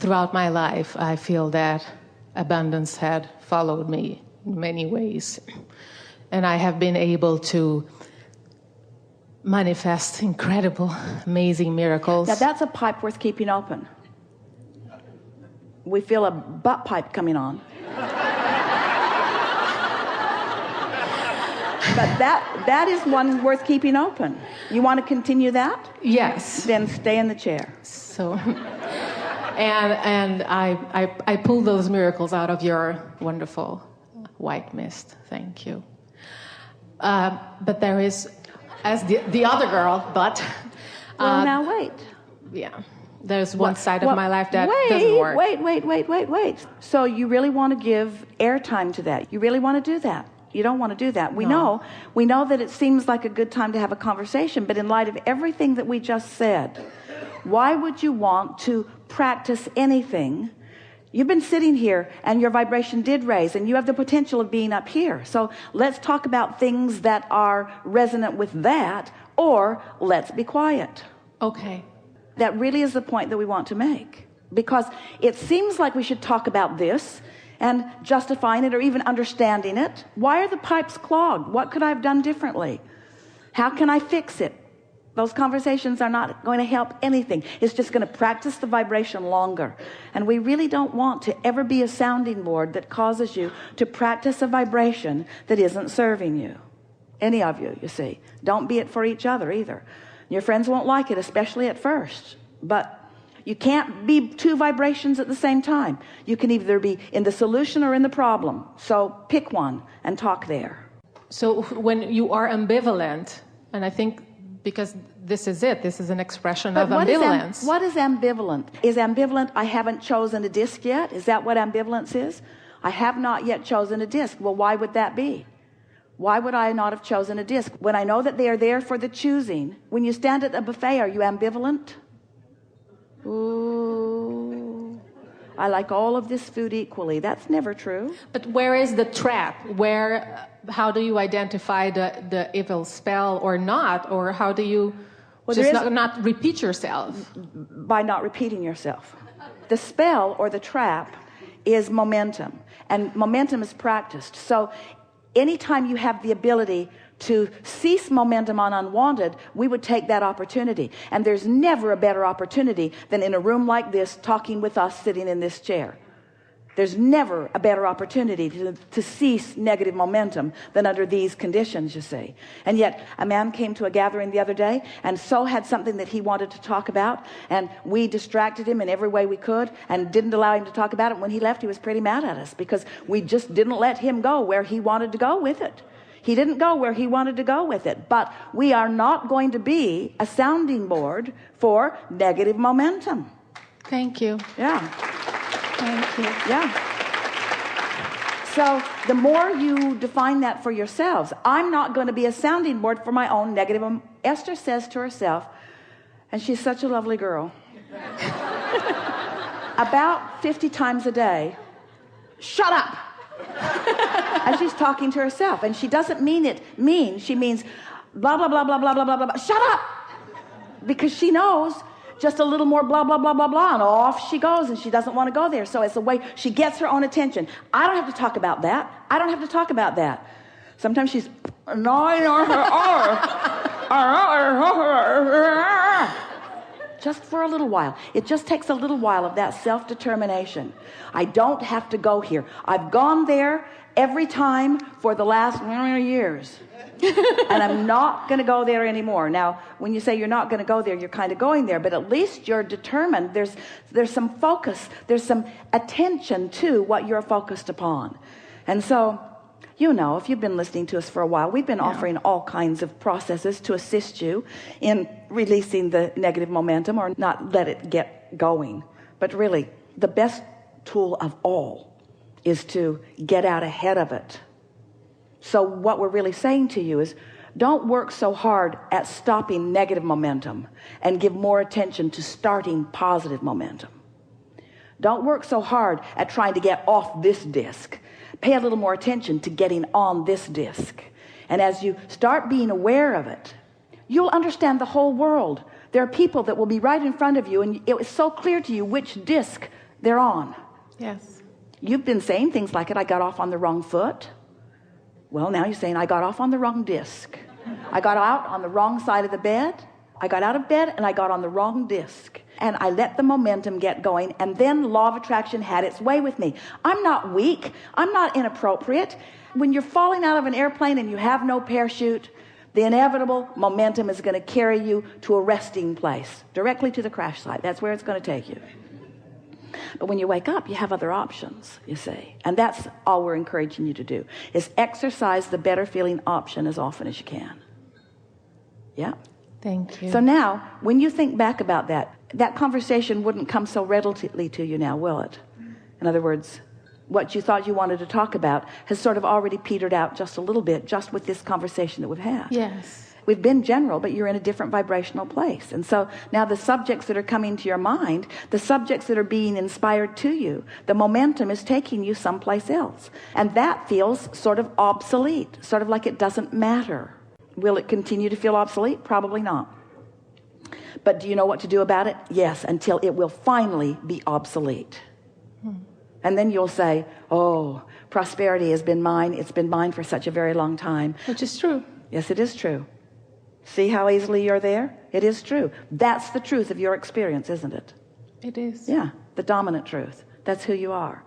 throughout my life, I feel that abundance had followed me in many ways. And I have been able to manifest incredible, amazing miracles. Now that's a pipe worth keeping open. We feel a butt pipe coming on. But that is one worth keeping open. You want to continue that? Yes. Then stay in the chair. So, and I pull those miracles out of your wonderful white mist. Thank you. But there is, as the other girl, but... well, now wait. Yeah. There's one side of my life that doesn't work. Wait. So you really want to give airtime to that? You really want to do that? You don't want to do that. We know that it seems like a good time to have a conversation, but in light of everything that we just said, why would you want to practice anything? You've been sitting here and your vibration did raise and you have the potential of being up here. So let's talk about things that are resonant with that, or let's be quiet. Okay. That really is the point that we want to make, because it seems like we should talk about this and justifying it or even understanding it. Why are the pipes clogged? What could I have done differently? How can I fix it? Those conversations are not going to help anything. It's just going to practice the vibration longer. And we really don't want to ever be a sounding board that causes you to practice a vibration that isn't serving you. Any of you, you see. Don't be it for each other either. Your friends won't like it, especially at first. But you can't be two vibrations at the same time. You can either be in the solution or in the problem. So pick one and talk there. So when you are ambivalent, and I think because this is an expression of ambivalence. What is ambivalent? Is ambivalent, I haven't chosen a disc yet? Is that what ambivalence is? I have not yet chosen a disc. Well, why would that be? Why would I not have chosen a disc? When I know that they are there for the choosing. When you stand at a buffet, are you ambivalent? Ooh, I like all of this food equally. That's never true. But where is the trap? How do you identify the evil spell or not? Or how do you not repeat yourself? By not repeating yourself. The spell or the trap is momentum. And momentum is practiced. So anytime you have the ability to cease momentum on unwanted, we would take that opportunity. And there's never a better opportunity than in a room like this, talking with us sitting in this chair. There's never a better opportunity to cease negative momentum than under these conditions, you see. And yet a man came to a gathering the other day and so had something that he wanted to talk about, and we distracted him in every way we could and didn't allow him to talk about it. When he left, he was pretty mad at us because we just didn't let him go where he wanted to go with it. He didn't go where he wanted to go with it. But we are not going to be a sounding board for negative momentum. Thank you. Yeah. Thank you. Yeah. So the more you define that for yourselves, I'm not going to be a sounding board for my own negative. Esther says to herself, and she's such a lovely girl, about 50 times a day, shut up. And she's talking to herself, and she doesn't mean it mean. She means blah, blah, blah, blah, blah, blah, blah, blah. Shut up. Because she knows just a little more blah, blah, blah, blah, blah, and off she goes, and she doesn't want to go there. So it's a way she gets her own attention. I don't have to talk about that. I don't have to talk about that. Sometimes she's just for a little while. It just takes a little while of that self-determination. I don't have to go here. I've gone there every time for the last years. And I'm not going to go there anymore. Now, when you say you're not going to go there, you're kind of going there, but at least you're determined. There's some focus. There's some attention to what you're focused upon. And so, you know, if you've been listening to us for a while, we've been offering all kinds of processes to assist you in releasing the negative momentum or not let it get going. But really, the best tool of all is to get out ahead of it. So what we're really saying to you is, don't work so hard at stopping negative momentum and give more attention to starting positive momentum. Don't work so hard at trying to get off this disc. Pay a little more attention to getting on this disc. And as you start being aware of it, you'll understand the whole world. There are people that will be right in front of you, and it was so clear to you which disc they're on. Yes. You've been saying things like it. I got off on the wrong foot. Well, now you're saying I got off on the wrong disc. I got out on the wrong side of the bed. I got out of bed and I got on the wrong disc. And I let the momentum get going. And then law of attraction had its way with me. I'm not weak. I'm not inappropriate. When you're falling out of an airplane and you have no parachute, the inevitable momentum is going to carry you to a resting place, directly to the crash site. That's where it's going to take you. But when you wake up, you have other options, you see. And that's all we're encouraging you to do, is exercise the better feeling option as often as you can. Yeah? Thank you. So now, when you think back about that, that conversation wouldn't come so readily to you now, will it? In other words, what you thought you wanted to talk about has sort of already petered out just a little bit, just with this conversation that we've had. Yes. We've been general, but you're in a different vibrational place. And so now the subjects that are coming to your mind, the subjects that are being inspired to you, the momentum is taking you someplace else. And that feels sort of obsolete, sort of like it doesn't matter. Will it continue to feel obsolete? Probably not. But do you know what to do about it? Yes, until it will finally be obsolete. And then you'll say, oh, prosperity has been mine. It's been mine for such a very long time. Which is true. Yes, it is true. See how easily you're there? It is true. That's the truth of your experience, isn't it? It is. Yeah, the dominant truth. That's who you are.